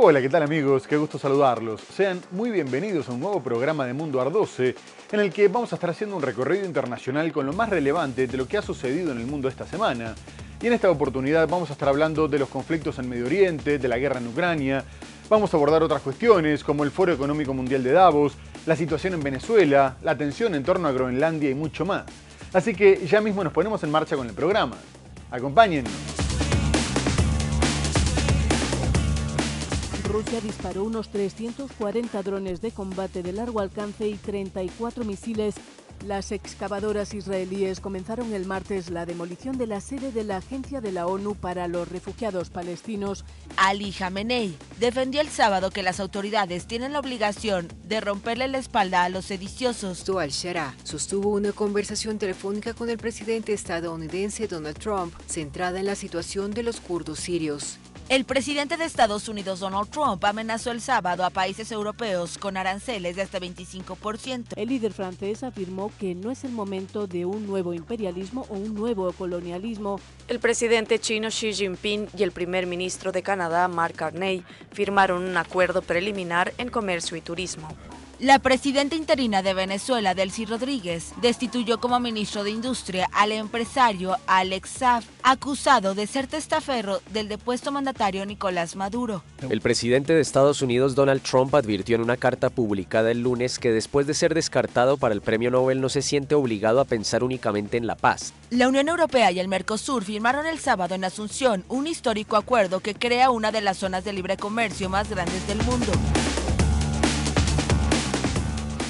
Hola, ¿qué tal amigos? Qué gusto saludarlos. Sean muy bienvenidos a un nuevo programa de Mundo Ar12, en el que vamos a estar haciendo un recorrido internacional con lo más relevante de lo que ha sucedido en el mundo esta semana. Y en esta oportunidad vamos a estar hablando de los conflictos en Medio Oriente, de la guerra en Ucrania. Vamos a abordar otras cuestiones como el Foro Económico Mundial de Davos, la situación en Venezuela, la tensión en torno a Groenlandia y mucho más. Así que ya mismo nos ponemos en marcha con el programa. Acompáñennos. Rusia disparó unos 340 drones de combate de largo alcance y 34 misiles. Las excavadoras israelíes comenzaron el martes la demolición de la sede de la Agencia de la ONU para los Refugiados Palestinos. Ali Khamenei defendió el sábado que las autoridades tienen la obligación de romperle la espalda a los sediciosos. Al-Shara sostuvo una conversación telefónica con el presidente estadounidense Donald Trump, centrada en la situación de los kurdos sirios. El presidente de Estados Unidos, Donald Trump, amenazó el sábado a países europeos con aranceles de hasta 25%. El líder francés afirmó que no es el momento de un nuevo imperialismo o un nuevo colonialismo. El presidente chino Xi Jinping y el primer ministro de Canadá, Mark Carney, firmaron un acuerdo preliminar en comercio y turismo. La presidenta interina de Venezuela, Delcy Rodríguez, destituyó como ministro de Industria al empresario Alex Saab, acusado de ser testaferro del depuesto mandatario Nicolás Maduro. El presidente de Estados Unidos, Donald Trump, advirtió en una carta publicada el lunes que después de ser descartado para el premio Nobel no se siente obligado a pensar únicamente en la paz. La Unión Europea y el Mercosur firmaron el sábado en Asunción un histórico acuerdo que crea una de las zonas de libre comercio más grandes del mundo.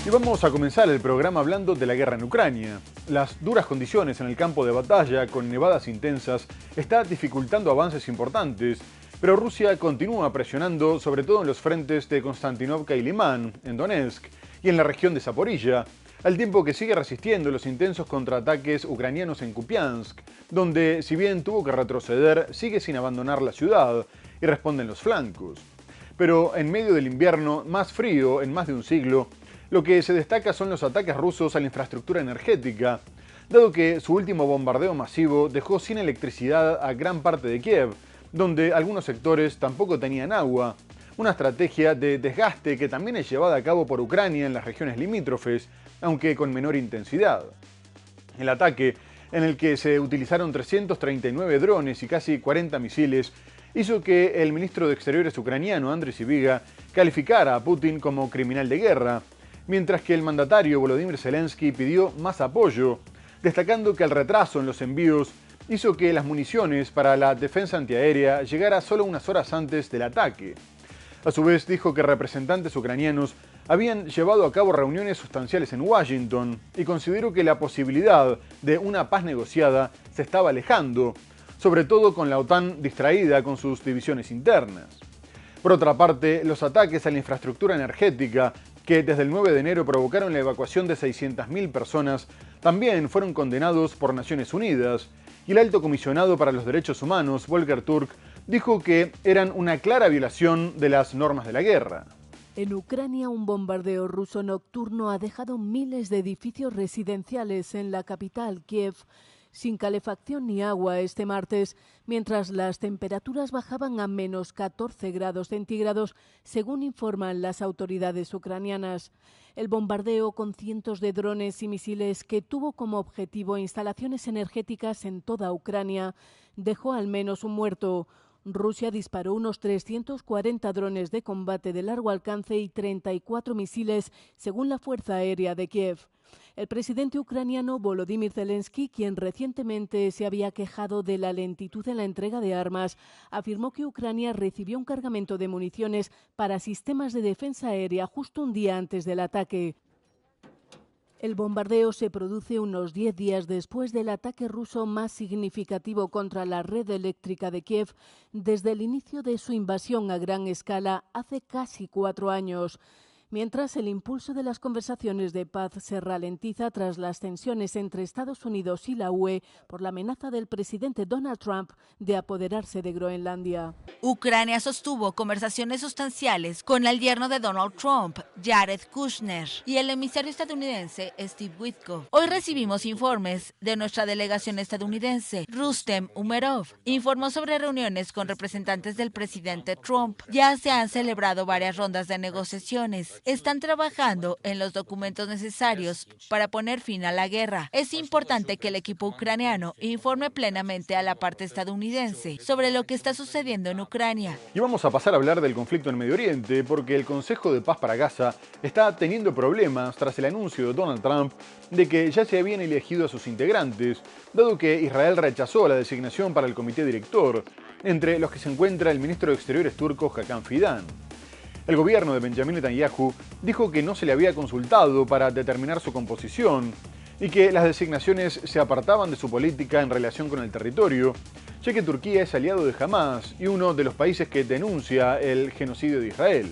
Y vamos a comenzar el programa hablando de la guerra en Ucrania. Las duras condiciones en el campo de batalla, con nevadas intensas, está dificultando avances importantes, pero Rusia continúa presionando sobre todo en los frentes de Konstantinovka y Limán, en Donetsk, y en la región de Zaporilla, al tiempo que sigue resistiendo los intensos contraataques ucranianos en Kupiansk, donde, si bien tuvo que retroceder, sigue sin abandonar la ciudad y responde en los flancos. Pero en medio del invierno más frío en más de un siglo, lo que se destaca son los ataques rusos a la infraestructura energética, dado que su último bombardeo masivo dejó sin electricidad a gran parte de Kiev, donde algunos sectores tampoco tenían agua, una estrategia de desgaste que también es llevada a cabo por Ucrania en las regiones limítrofes, aunque con menor intensidad. El ataque, en el que se utilizaron 339 drones y casi 40 misiles, hizo que el ministro de Exteriores ucraniano, Andriy Sybiga, calificara a Putin como criminal de guerra, mientras que el mandatario Volodymyr Zelensky pidió más apoyo, destacando que el retraso en los envíos hizo que las municiones para la defensa antiaérea llegara solo unas horas antes del ataque. A su vez dijo que representantes ucranianos habían llevado a cabo reuniones sustanciales en Washington y consideró que la posibilidad de una paz negociada se estaba alejando, sobre todo con la OTAN distraída con sus divisiones internas. Por otra parte, los ataques a la infraestructura energética, que desde el 9 de enero provocaron la evacuación de 600.000 personas, también fueron condenados por Naciones Unidas, y el alto comisionado para los derechos humanos, Volker Turk, dijo que eran una clara violación de las normas de la guerra. En Ucrania, un bombardeo ruso nocturno ha dejado miles de edificios residenciales en la capital, Kiev, sin calefacción ni agua este martes, mientras las temperaturas bajaban a menos 14 grados centígrados, según informan las autoridades ucranianas. El bombardeo con cientos de drones y misiles que tuvo como objetivo instalaciones energéticas en toda Ucrania dejó al menos un muerto. Rusia disparó unos 340 drones de combate de largo alcance y 34 misiles, según la Fuerza Aérea de Kiev. El presidente ucraniano Volodymyr Zelensky, quien recientemente se había quejado de la lentitud en la entrega de armas, afirmó que Ucrania recibió un cargamento de municiones para sistemas de defensa aérea justo un día antes del ataque. El bombardeo se produce unos 10 días después del ataque ruso más significativo contra la red eléctrica de Kiev desde el inicio de su invasión a gran escala hace casi 4 años. mientras el impulso de las conversaciones de paz se ralentiza tras las tensiones entre Estados Unidos y la UE por la amenaza del presidente Donald Trump de apoderarse de Groenlandia. Ucrania sostuvo conversaciones sustanciales con el yerno de Donald Trump, Jared Kushner, y el emisario estadounidense Steve Witkoff. Hoy recibimos informes de nuestra delegación estadounidense. Rustem Umerov informó sobre reuniones con representantes del presidente Trump. Ya se han celebrado varias rondas de negociaciones. Están trabajando en los documentos necesarios para poner fin a la guerra. Es importante que el equipo ucraniano informe plenamente a la parte estadounidense sobre lo que está sucediendo en Ucrania. Y vamos a pasar a hablar del conflicto en Medio Oriente, porque el Consejo de Paz para Gaza está teniendo problemas tras el anuncio de Donald Trump de que ya se habían elegido a sus integrantes, dado que Israel rechazó la designación para el comité director, entre los que se encuentra el ministro de Exteriores turco Hakan Fidan. El gobierno de Benjamin Netanyahu dijo que no se le había consultado para determinar su composición y que las designaciones se apartaban de su política en relación con el territorio, ya que Turquía es aliado de Hamas y uno de los países que denuncia el genocidio de Israel.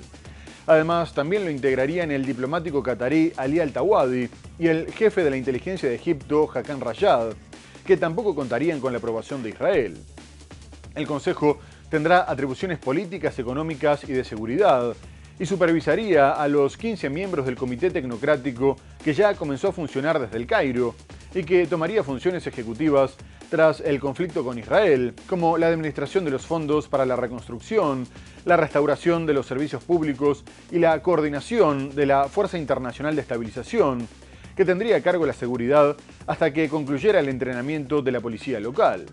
Además, también lo integrarían el diplomático catarí Ali Al-Tawadi y el jefe de la inteligencia de Egipto, Hakan Rayad, que tampoco contarían con la aprobación de Israel. El Consejo tendrá atribuciones políticas, económicas y de seguridad, y supervisaría a los 15 miembros del Comité Tecnocrático que ya comenzó a funcionar desde el Cairo y que tomaría funciones ejecutivas tras el conflicto con Israel, como la administración de los fondos para la reconstrucción, la restauración de los servicios públicos y la coordinación de la Fuerza Internacional de Estabilización, que tendría a cargo la seguridad hasta que concluyera el entrenamiento de la policía local.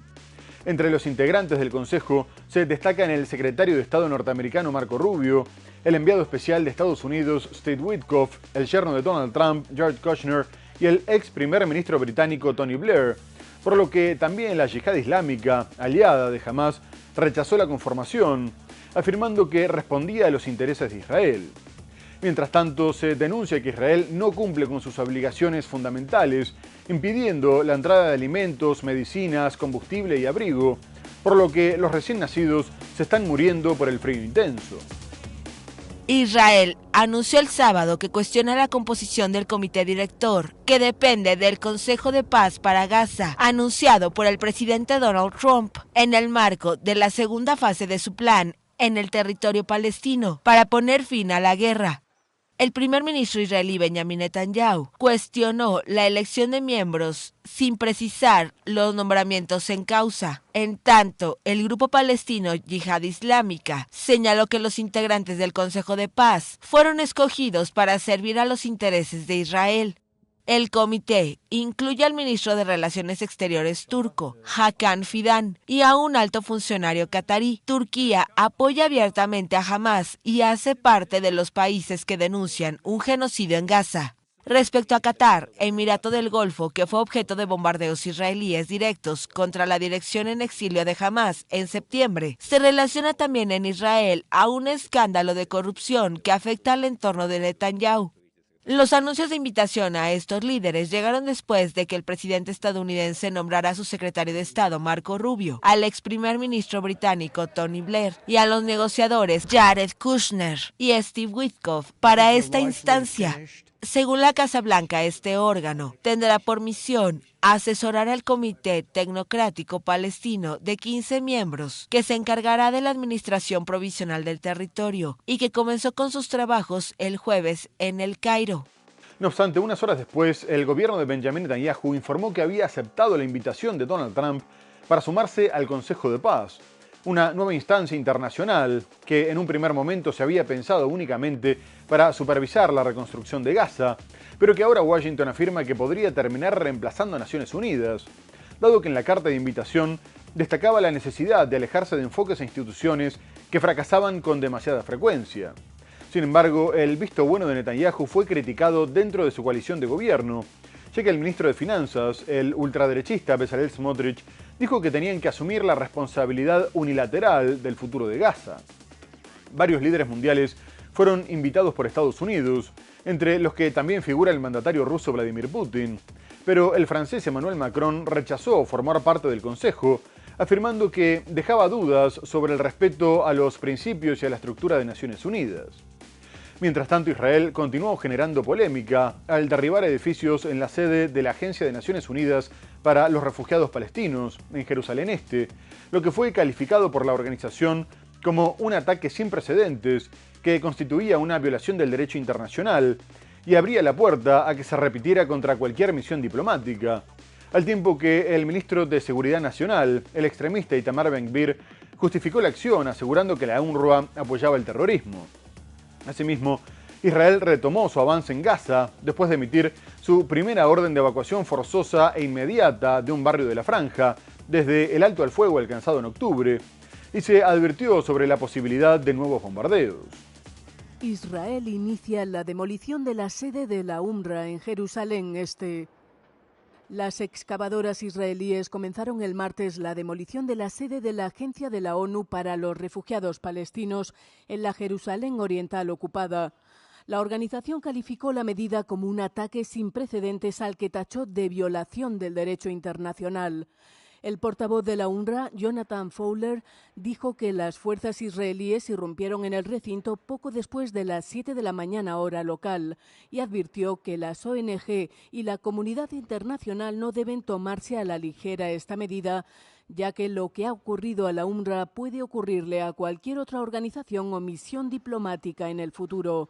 Entre los integrantes del Consejo se destacan el secretario de Estado norteamericano Marco Rubio, el enviado especial de Estados Unidos Steve Witkoff, el yerno de Donald Trump Jared Kushner y el ex primer ministro británico Tony Blair, por lo que también la Yihad Islámica, aliada de Hamas, rechazó la conformación, afirmando que respondía a los intereses de Israel. Mientras tanto, se denuncia que Israel no cumple con sus obligaciones fundamentales, impidiendo la entrada de alimentos, medicinas, combustible y abrigo, por lo que los recién nacidos se están muriendo por el frío intenso. Israel anunció el sábado que cuestiona la composición del comité director, que depende del Consejo de Paz para Gaza, anunciado por el presidente Donald Trump, en el marco de la segunda fase de su plan en el territorio palestino para poner fin a la guerra. El primer ministro israelí Benjamin Netanyahu cuestionó la elección de miembros sin precisar los nombramientos en causa. En tanto, el grupo palestino Yihad Islámica señaló que los integrantes del Consejo de Paz fueron escogidos para servir a los intereses de Israel. El comité incluye al ministro de Relaciones Exteriores turco, Hakan Fidan, y a un alto funcionario catarí. Turquía apoya abiertamente a Hamas y hace parte de los países que denuncian un genocidio en Gaza. Respecto a Qatar, Emirato del Golfo, que fue objeto de bombardeos israelíes directos contra la dirección en exilio de Hamas en septiembre, se relaciona también en Israel a un escándalo de corrupción que afecta al entorno de Netanyahu. Los anuncios de invitación a estos líderes llegaron después de que el presidente estadounidense nombrara a su secretario de Estado, Marco Rubio, al ex primer ministro británico, Tony Blair, y a los negociadores Jared Kushner y Steve Witkoff para esta instancia. Según la Casa Blanca, este órgano tendrá por misión asesorar al Comité Tecnocrático Palestino de 15 miembros, que se encargará de la administración provisional del territorio y que comenzó con sus trabajos el jueves en el Cairo. No obstante, unas horas después, el gobierno de Benjamin Netanyahu informó que había aceptado la invitación de Donald Trump para sumarse al Consejo de Paz, una nueva instancia internacional que en un primer momento se había pensado únicamente para supervisar la reconstrucción de Gaza, pero que ahora Washington afirma que podría terminar reemplazando a Naciones Unidas, dado que en la carta de invitación destacaba la necesidad de alejarse de enfoques e instituciones que fracasaban con demasiada frecuencia. Sin embargo, el visto bueno de Netanyahu fue criticado dentro de su coalición de gobierno, ya que el ministro de Finanzas, el ultraderechista Bezalel Smotrich, dijo que tenían que asumir la responsabilidad unilateral del futuro de Gaza. Varios líderes mundiales fueron invitados por Estados Unidos, entre los que también figura el mandatario ruso Vladimir Putin, pero el francés Emmanuel Macron rechazó formar parte del Consejo, afirmando que dejaba dudas sobre el respeto a los principios y a la estructura de Naciones Unidas. Mientras tanto, Israel continuó generando polémica al derribar edificios en la sede de la Agencia de Naciones Unidas para los Refugiados Palestinos en Jerusalén Este, lo que fue calificado por la organización como un ataque sin precedentes que constituía una violación del derecho internacional y abría la puerta a que se repitiera contra cualquier misión diplomática, al tiempo que el ministro de Seguridad Nacional, el extremista Itamar Ben-Gvir, justificó la acción asegurando que la UNRWA apoyaba el terrorismo. Asimismo, Israel retomó su avance en Gaza después de emitir su primera orden de evacuación forzosa e inmediata de un barrio de la Franja, desde el alto al fuego alcanzado en octubre, y se advirtió sobre la posibilidad de nuevos bombardeos. Israel inicia la demolición de la sede de la UNRWA en Jerusalén Este. Las excavadoras israelíes comenzaron el martes la demolición de la sede de la Agencia de la ONU para los Refugiados Palestinos en la Jerusalén Oriental ocupada. La organización calificó la medida como un ataque sin precedentes al que tachó de violación del derecho internacional. El portavoz de la UNRWA, Jonathan Fowler, dijo que las fuerzas israelíes irrumpieron en el recinto poco después de las 7 de la mañana hora local y advirtió que las ONG y la comunidad internacional no deben tomarse a la ligera esta medida, ya que lo que ha ocurrido a la UNRWA puede ocurrirle a cualquier otra organización o misión diplomática en el futuro.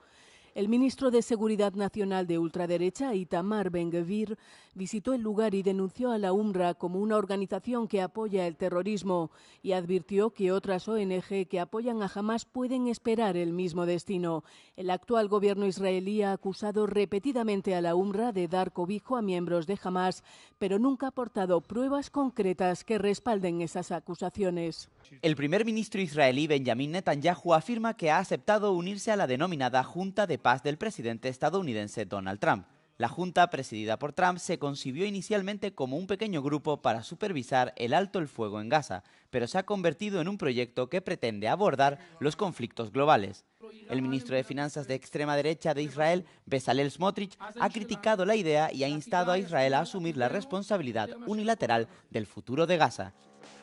El ministro de Seguridad Nacional de ultraderecha, Itamar Ben-Gvir, visitó el lugar y denunció a la UNRWA como una organización que apoya el terrorismo y advirtió que otras ONG que apoyan a Hamás pueden esperar el mismo destino. El actual gobierno israelí ha acusado repetidamente a la UNRWA de dar cobijo a miembros de Hamás, pero nunca ha aportado pruebas concretas que respalden esas acusaciones. El primer ministro israelí Benjamin Netanyahu afirma que ha aceptado unirse a la denominada Junta de Paz del presidente estadounidense Donald Trump. La junta, presidida por Trump, se concibió inicialmente como un pequeño grupo para supervisar el alto el fuego en Gaza, pero se ha convertido en un proyecto que pretende abordar los conflictos globales. El ministro de Finanzas de extrema derecha de Israel, Bezalel Smotrich, ha criticado la idea y ha instado a Israel a asumir la responsabilidad unilateral del futuro de Gaza.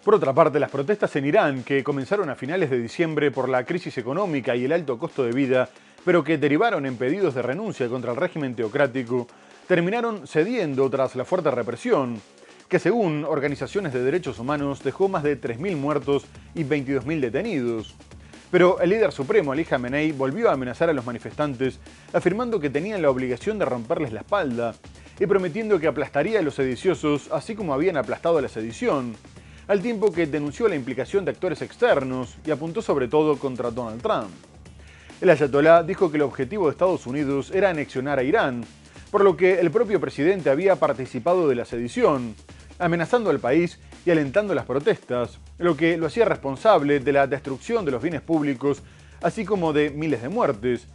Por otra parte, las protestas en Irán, que comenzaron a finales de diciembre por la crisis económica y el alto costo de vida, pero que derivaron en pedidos de renuncia contra el régimen teocrático, terminaron cediendo tras la fuerte represión, que según organizaciones de derechos humanos dejó más de 3.000 muertos y 22.000 detenidos. Pero el líder supremo, Ali Khamenei, volvió a amenazar a los manifestantes, afirmando que tenían la obligación de romperles la espalda y prometiendo que aplastaría a los sediciosos, así como habían aplastado a la sedición, al tiempo que denunció la implicación de actores externos y apuntó sobre todo contra Donald Trump. El ayatolá dijo que el objetivo de Estados Unidos era anexionar a Irán, por lo que el propio presidente había participado de la sedición, amenazando al país y alentando las protestas, lo que lo hacía responsable de la destrucción de los bienes públicos, así como de miles de muertes,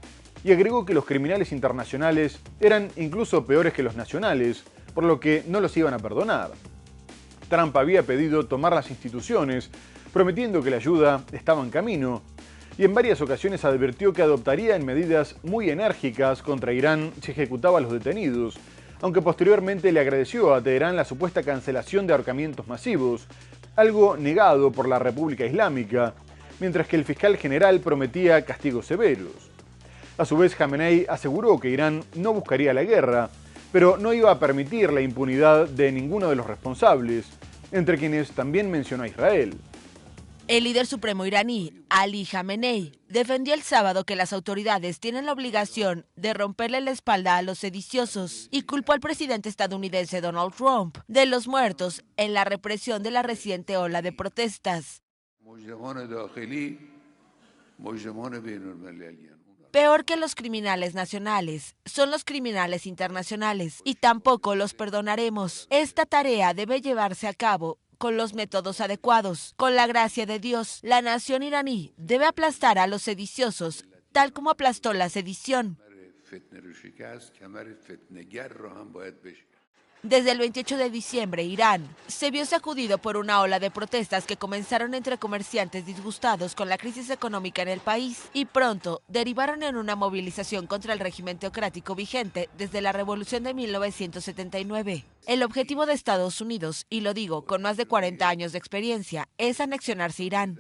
y agregó que los criminales internacionales eran incluso peores que los nacionales, por lo que no los iban a perdonar. Trump había pedido tomar las instituciones, prometiendo que la ayuda estaba en camino, y en varias ocasiones advirtió que adoptarían medidas muy enérgicas contra Irán si ejecutaba a los detenidos, aunque posteriormente le agradeció a Teherán la supuesta cancelación de ahorcamientos masivos, algo negado por la República Islámica, mientras que el fiscal general prometía castigos severos. A su vez, Khamenei aseguró que Irán no buscaría la guerra, pero no iba a permitir la impunidad de ninguno de los responsables, entre quienes también mencionó a Israel. El líder supremo iraní, Ali Khamenei, defendió el sábado que las autoridades tienen la obligación de romperle la espalda a los sediciosos y culpó al presidente estadounidense Donald Trump de los muertos en la represión de la reciente ola de protestas. Peor que los criminales nacionales, son los criminales internacionales y tampoco los perdonaremos. Esta tarea debe llevarse a cabo con los métodos adecuados. Con la gracia de Dios, la nación iraní debe aplastar a los sediciosos, tal como aplastó la sedición. Desde el 28 de diciembre, Irán se vio sacudido por una ola de protestas que comenzaron entre comerciantes disgustados con la crisis económica en el país y pronto derivaron en una movilización contra el régimen teocrático vigente desde la revolución de 1979. El objetivo de Estados Unidos, y lo digo con más de 40 años de experiencia, es anexionarse Irán.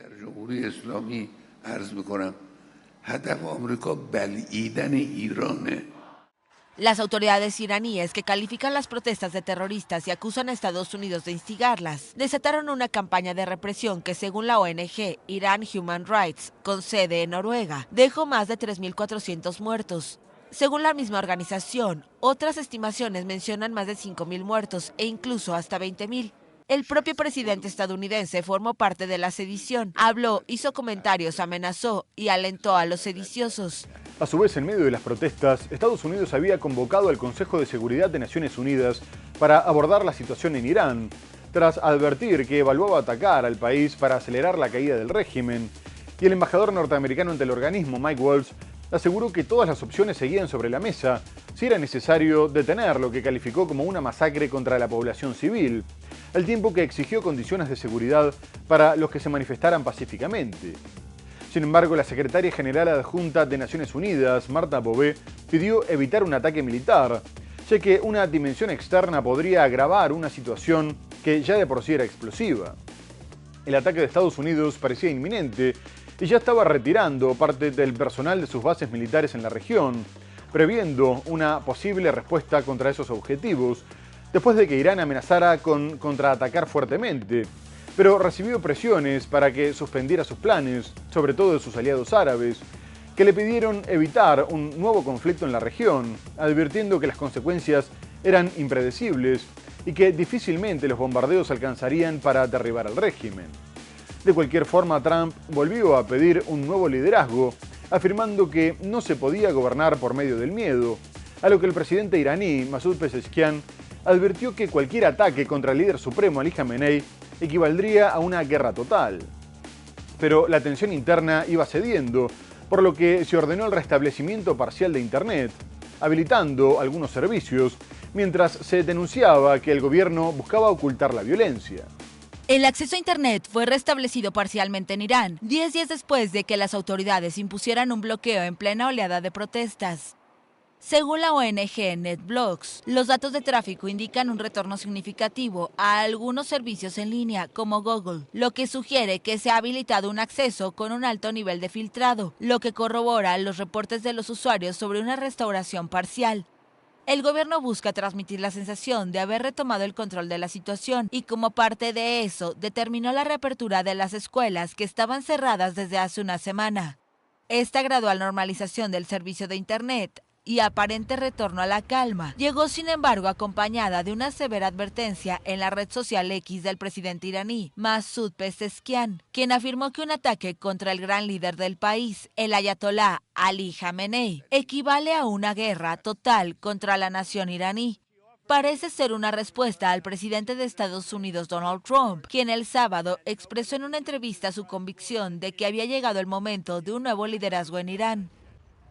Las autoridades iraníes, que califican las protestas de terroristas y acusan a Estados Unidos de instigarlas, desataron una campaña de represión que, según la ONG Iran Human Rights, con sede en Noruega, dejó más de 3.400 muertos. Según la misma organización, otras estimaciones mencionan más de 5.000 muertos e incluso hasta 20.000. El propio presidente estadounidense formó parte de la sedición, habló, hizo comentarios, amenazó y alentó a los sediciosos. A su vez, en medio de las protestas, Estados Unidos había convocado al Consejo de Seguridad de Naciones Unidas para abordar la situación en Irán, tras advertir que evaluaba atacar al país para acelerar la caída del régimen. Y el embajador norteamericano ante el organismo, Mike Waltz, aseguró que todas las opciones seguían sobre la mesa, si era necesario detener lo que calificó como una masacre contra la población civil, al tiempo que exigió condiciones de seguridad para los que se manifestaran pacíficamente. Sin embargo, la secretaria general adjunta de Naciones Unidas, Marta Bové, pidió evitar un ataque militar, ya que una dimensión externa podría agravar una situación que ya de por sí era explosiva. El ataque de Estados Unidos parecía inminente y ya estaba retirando parte del personal de sus bases militares en la región, previendo una posible respuesta contra esos objetivos, después de que Irán amenazara con contraatacar fuertemente, pero recibió presiones para que suspendiera sus planes, sobre todo de sus aliados árabes, que le pidieron evitar un nuevo conflicto en la región, advirtiendo que las consecuencias eran impredecibles y que difícilmente los bombardeos alcanzarían para derribar al régimen. De cualquier forma, Trump volvió a pedir un nuevo liderazgo, afirmando que no se podía gobernar por medio del miedo, a lo que el presidente iraní, Masoud Pezeshkian, advirtió que cualquier ataque contra el líder supremo, Ali Khamenei, equivaldría a una guerra total. Pero la tensión interna iba cediendo, por lo que se ordenó el restablecimiento parcial de Internet, habilitando algunos servicios, mientras se denunciaba que el gobierno buscaba ocultar la violencia. El acceso a Internet fue restablecido parcialmente en Irán, 10 días después de que las autoridades impusieran un bloqueo en plena oleada de protestas. Según la ONG NetBlocks, los datos de tráfico indican un retorno significativo a algunos servicios en línea, como Google, lo que sugiere que se ha habilitado un acceso con un alto nivel de filtrado, lo que corrobora los reportes de los usuarios sobre una restauración parcial. El gobierno busca transmitir la sensación de haber retomado el control de la situación y, como parte de eso, determinó la reapertura de las escuelas que estaban cerradas desde hace una semana. Esta gradual normalización del servicio de Internet y aparente retorno a la calma llegó, sin embargo, acompañada de una severa advertencia en la red social X del presidente iraní, Masoud Pezeshkian, quien afirmó que un ataque contra el gran líder del país, el ayatolá Ali Khamenei, equivale a una guerra total contra la nación iraní. Parece ser una respuesta al presidente de Estados Unidos, Donald Trump, quien el sábado expresó en una entrevista su convicción de que había llegado el momento de un nuevo liderazgo en Irán.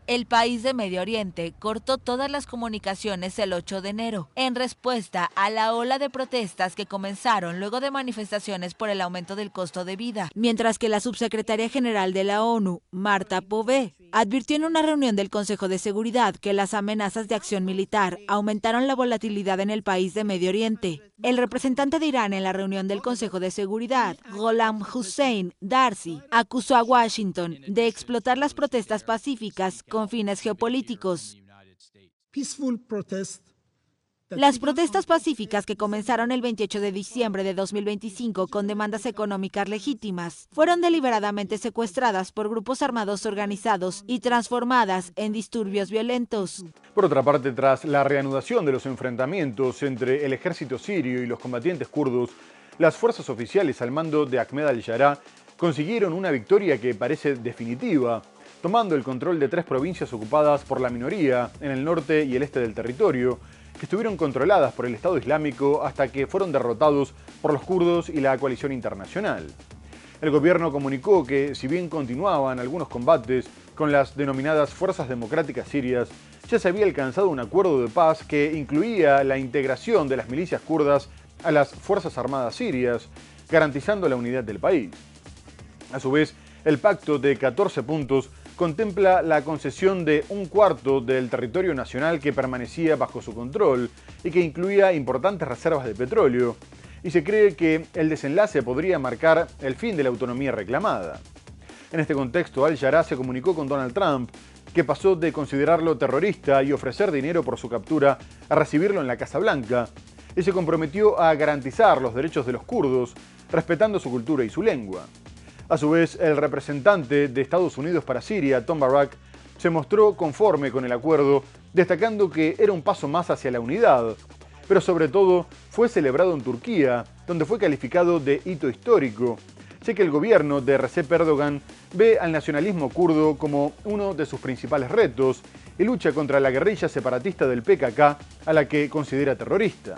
El país de Medio Oriente cortó todas las comunicaciones el 8 de enero, en respuesta a la ola de protestas que comenzaron luego de manifestaciones por el aumento del costo de vida, mientras que la subsecretaria general de la ONU, Marta Bové, advirtió en una reunión del Consejo de Seguridad que las amenazas de acción militar aumentaron la volatilidad en el país de Medio Oriente. El representante de Irán en la reunión del Consejo de Seguridad, Gholam Hussein Darzi, acusó a Washington de explotar las protestas pacíficas con fines geopolíticos. Las protestas pacíficas, que comenzaron el 28 de diciembre de 2025 con demandas económicas legítimas, fueron deliberadamente secuestradas por grupos armados organizados y transformadas en disturbios violentos. Por otra parte, tras la reanudación de los enfrentamientos entre el ejército sirio y los combatientes kurdos, las fuerzas oficiales al mando de Ahmed al-Sharaa consiguieron una victoria que parece definitiva, tomando el control de 3 provincias ocupadas por la minoría en el norte y el este del territorio, que estuvieron controladas por el Estado Islámico hasta que fueron derrotados por los kurdos y la coalición internacional. El gobierno comunicó que, si bien continuaban algunos combates con las denominadas Fuerzas Democráticas Sirias, ya se había alcanzado un acuerdo de paz que incluía la integración de las milicias kurdas a las Fuerzas Armadas sirias, garantizando la unidad del país. A su vez, el pacto de 14 puntos contempla la concesión de 1/4 del territorio nacional que permanecía bajo su control y que incluía importantes reservas de petróleo, y se cree que el desenlace podría marcar el fin de la autonomía reclamada. En este contexto, Al-Sharaa se comunicó con Donald Trump, que pasó de considerarlo terrorista y ofrecer dinero por su captura a recibirlo en la Casa Blanca, y se comprometió a garantizar los derechos de los kurdos, respetando su cultura y su lengua. A su vez, el representante de Estados Unidos para Siria, Tom Barrack, se mostró conforme con el acuerdo, destacando que era un paso más hacia la unidad, pero sobre todo fue celebrado en Turquía, donde fue calificado de hito histórico, ya que el gobierno de Recep Erdogan ve al nacionalismo kurdo como uno de sus principales retos y lucha contra la guerrilla separatista del PKK, a la que considera terrorista.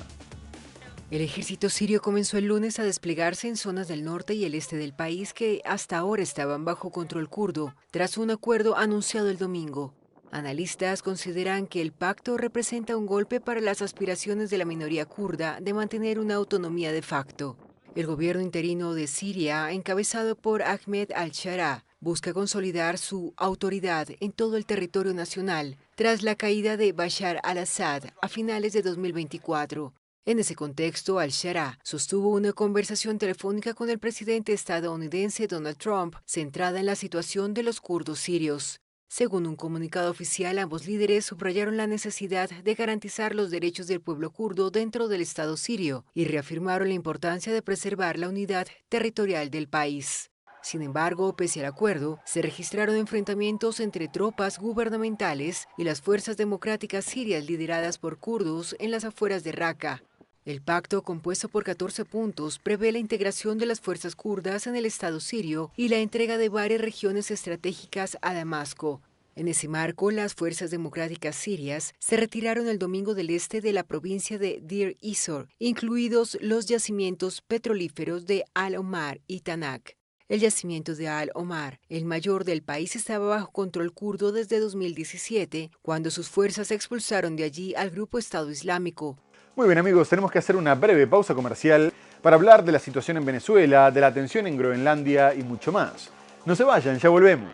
El ejército sirio comenzó el lunes a desplegarse en zonas del norte y el este del país que hasta ahora estaban bajo control kurdo, tras un acuerdo anunciado el domingo. Analistas consideran que el pacto representa un golpe para las aspiraciones de la minoría kurda de mantener una autonomía de facto. El gobierno interino de Siria, encabezado por Ahmed al-Sharaa, busca consolidar su autoridad en todo el territorio nacional tras la caída de Bashar al-Assad a finales de 2024. En ese contexto, al-Sharaa sostuvo una conversación telefónica con el presidente estadounidense Donald Trump, centrada en la situación de los kurdos sirios. Según un comunicado oficial, ambos líderes subrayaron la necesidad de garantizar los derechos del pueblo kurdo dentro del Estado sirio y reafirmaron la importancia de preservar la unidad territorial del país. Sin embargo, pese al acuerdo, se registraron enfrentamientos entre tropas gubernamentales y las fuerzas democráticas sirias lideradas por kurdos en las afueras de Raqqa. El pacto, compuesto por 14 puntos, prevé la integración de las fuerzas kurdas en el Estado sirio y la entrega de varias regiones estratégicas a Damasco. En ese marco, las fuerzas democráticas sirias se retiraron el domingo del este de la provincia de Deir ez-Zor, incluidos los yacimientos petrolíferos de Al-Omar y Tanak. El yacimiento de Al-Omar, el mayor del país, estaba bajo control kurdo desde 2017, cuando sus fuerzas expulsaron de allí al grupo Estado Islámico. Muy bien amigos, tenemos que hacer una breve pausa comercial para hablar de la situación en Venezuela, de la tensión en Groenlandia y mucho más. No se vayan, ya volvemos.